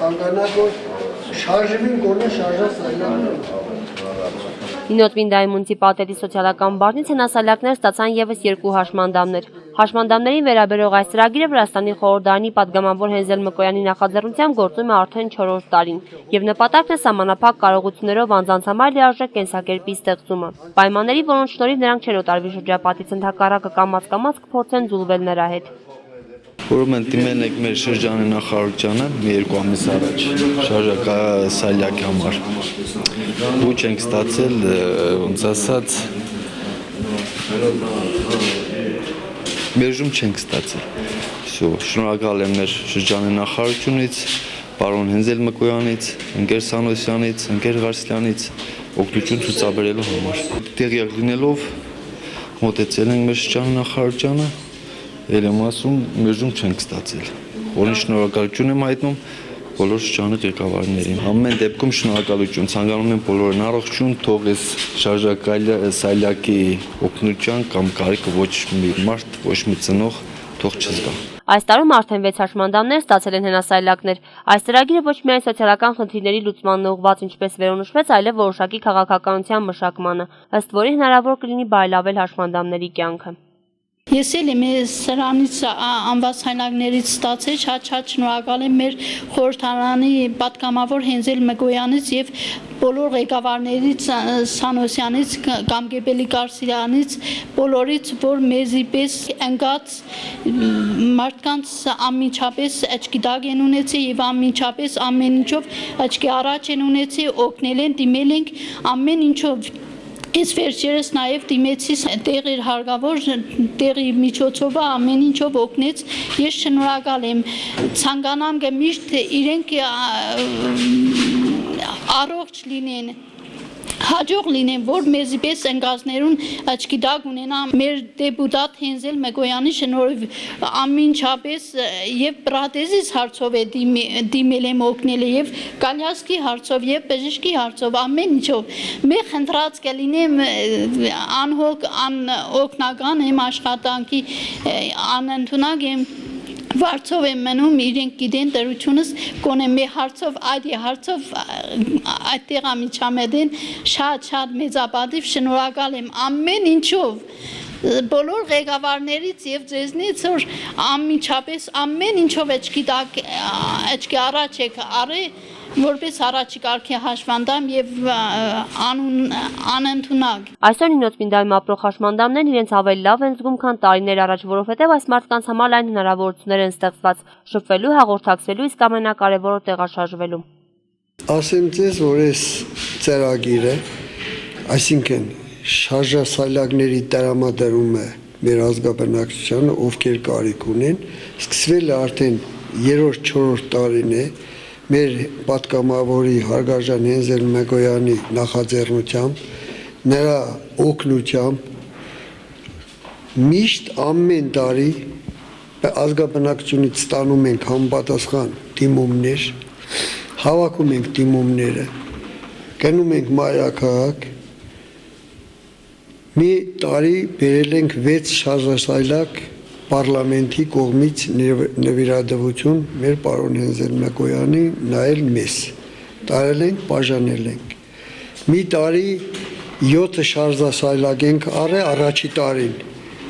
ցանկանաք որ շարժվին գոնե շարժասայլակները։ Նինոթվինդայի մունիցիպալիտետի սոցիալական բաժնից հենասալյակներ ստացան ևս 2 հաշմանդամներ։ Հաշմանդամներին վերաբերող այս ծրագիրը Վրաստանի խորհրդարանի պատգամավոր Հենզել Մկոյանի նախաձեռնությամբ գործում է արդեն 4-րդ տարին եւ նպատակն է սահմանափակ կարողություններով անձանց համար լիարժեք կենսակերպի ստեղծումը։ Պայմանների, որոնց շնորհիվ նրանք չեն օտարվի շրջապատից, ընդհակառակը կամաց-կամաց կփորձեն ձուլվել նրա հետ։ Որում ընդդիմել ենք մեր շրջանի նախարարությանը մի 2 ամիս առաջ շարժասայլակի համար։ Ու չենք ստացել, ոնց ասած, մերժում չենք ստացել։ Շնորհակալ եմ մեր շրջանի նախարարությունից, պարոն Հենզել Մկոյանից, ընկեր Սանոսյանից, ընկեր Ղարսլյանից օգնություն ցուցաբերելու համար։ Տեղյակ լինելով մոտեցել ենք մեր շրջանի նախարարությանը, եմ ասում, մերժում չենք ստացել։ Որին շնորհակալություն եմ հայտնում բոլոր շրջանի ղեկավարներին։ Ամեն դեպքում շնորհակալություն, ցանկանում եմ բոլորին առողջություն, թող այս շարժասայլակի օգնության կամ կարիքը ոչ մի մարդ, ոչ մի ծնող թող չզգա։ Այս տարում արդեն 6 հաշմանդամներ ստացել են հենասայլակներ։ Այս ծրագիրը ոչ միայն սոցիալական խնդիրների լուծմանն ուղղված, ինչպես վերոնշվեց, այլև որոշակի քաղաքականության մշակմանը, ըստ որի հնարավոր կլինի բարելավել հաշմանդամների կյանքը։ Ես էլ եմ սրանից անվասայլակներից ստացել, շատ շնորհակալ եմ մեր խորհրդարանի պատգամավոր Հենզել Մկոյանից եւ բոլոր ղեկավարներից Սանոսյանից, Գամգեբելի Կարսիյանից, բոլորից, որ մեզի պես ընկած մարդկանց անմիջապես աչքի տակ են ունեցել եւ անմիջապես ամեն ինչով աչքի առաջ են ունեցել, օգնել են, դիմել ենք ամեն ինչով։ Ես վերջերս նաև դիմեցի տեղի հարգավոր տեղի միջոցով ամեն ինչով օգնեց, ես շնորհակալ եմ, ցանկանամ միշտ իրենք առողջ լինեն, հաջող լինեն, որ մեզի պես ընկածներուն աչքի տակ ունենա մեր դեպուտատ Հենզել Մկոյանի շնորհիվ ամենչապես եւ պրոթեզիս հարցով է դիմել եմ օգնել եւ կալյասկի հարցով եւ բժշկի հարցով ամեն ինչով մեր խնդրած կլինեմ անհոգ օգնական եմ աշխատանքի անընդունակ եմ վարձով եմ մնում, իրենք գիտեն դրությունս կոնե մի հարցով, այդ հարցով այդտեղ ամիջամեդեն շատ մեծապատիվ շնորհակալ եմ ամեն ինչով բոլոր ղեկավարներից եւ ձեզնից որ ամիջապես ամեն ինչով աչքի առաջ եք արի որպես առաջի կարգի հաշմանդամ եւ անընդունակ։ Այսօր Նինոթվինդայում ապրող հաշմանդամներն իրենց ավելի լավ են զգում, քան տարիներ առաջ, որովհետեւ այս մարդկանց համար լայն հնարավորություններ են ստեղծված շփվելու, հաղորդակցվելու, իսկ ամենակարևորը տեղաշարժվելու։ Ասեմ ձեզ, որ այս ծրագիրը, այսինքն շարժասայլակների տրամադրումը մեր ազգաբնակչությանը, ովքեր կարիք ունեն, սկսվել է արդեն 3-4 տարին է մեր պատգամավորի հարգարժան Հենզել Մկոյանի նախաձեռնությամբ, նրա օգնությամբ միշտ ամեն տարի ազգաբնակչությունից ստանում ենք համապատասխան դիմումներ, հավաքում ենք դիմումները, գնում ենք մայրաքաղաք, մի տարի բերել ենք 6 շարժասայլակ Պարլամենտի կողմից նվիրատվություն մեր պարոն Հենզել Մկոյանի նայել մեզ, տարել ենք, բաժանել ենք։ Մի տարի 7 շարժասայլակ ենք արել առաջի տարին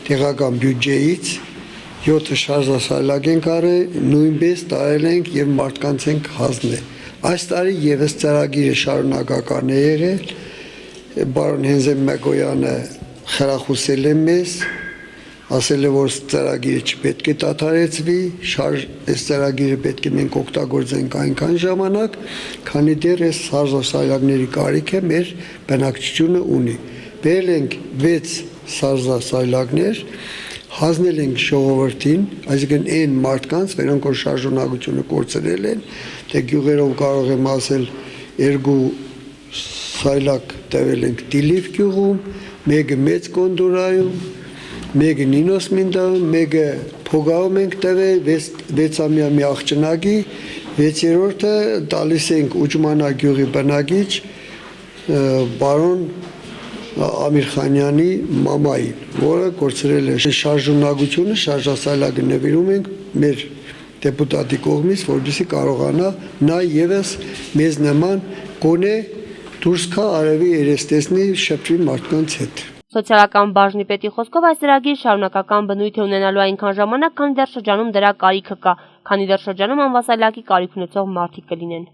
տեղական բյուջեից, 7 շարժասայլակ ենք արել, նույնպես տարել ենք եւ մարդկանց ենք հանձնել։ Այս տարի եւս ծրագիրը շարունակական է եղել, պարոն Հենզել Մկոյանը խրախուսել է մեզ, ասել է, որ ծրագիրը չպետք է դադարեցվի, այս ծրագիրը պետք է մենք օգտագործենք այնքան ժամանակ, քանի դեռ այս շարժասայլակների կարիքը մեր բնակչությունը ունի։ Բերել ենք 6 շարժասայլակներ, հանձնել ենք ժողովրդին, այսինքն այն մարդկանց, որոնք որ շարժունակությունը կորցրել են, թե գյուղերով կարող եմ ասել 2 սայլակ տվել ենք Տիլիվ գյուղում, մեկը Մեծ Կոնդուրայում, մեկը Նինոսմինդայում, մեկը Փոգաում ենք տվել 6-ամյա մի աղջնակի, 6-րդը տալիս ենք Ուջմանա գյուղի բնակիչ պարոն Ամիրխանյանի մամային, որը կորցրել է շարժունակությունը, շարժասայլակը նվիրում ենք մեր դեպուտատի կողմից, որպեսզի կարողանա նա եւս մեզ նման գոնե դուրս գա արևի երեստեսնի շփվի մարդկանց հետ։ Սոցիալական բաժնի պետի խոսքով այս ծրագիր շարունակական բնույթ է ունենալու այնքան ժամանակ, քանի դեռ շրջանում դրա կարիքը կա, քանի դեռ շրջանում անվասայլակի կարիք ունեցող մարդիկ կլինեն։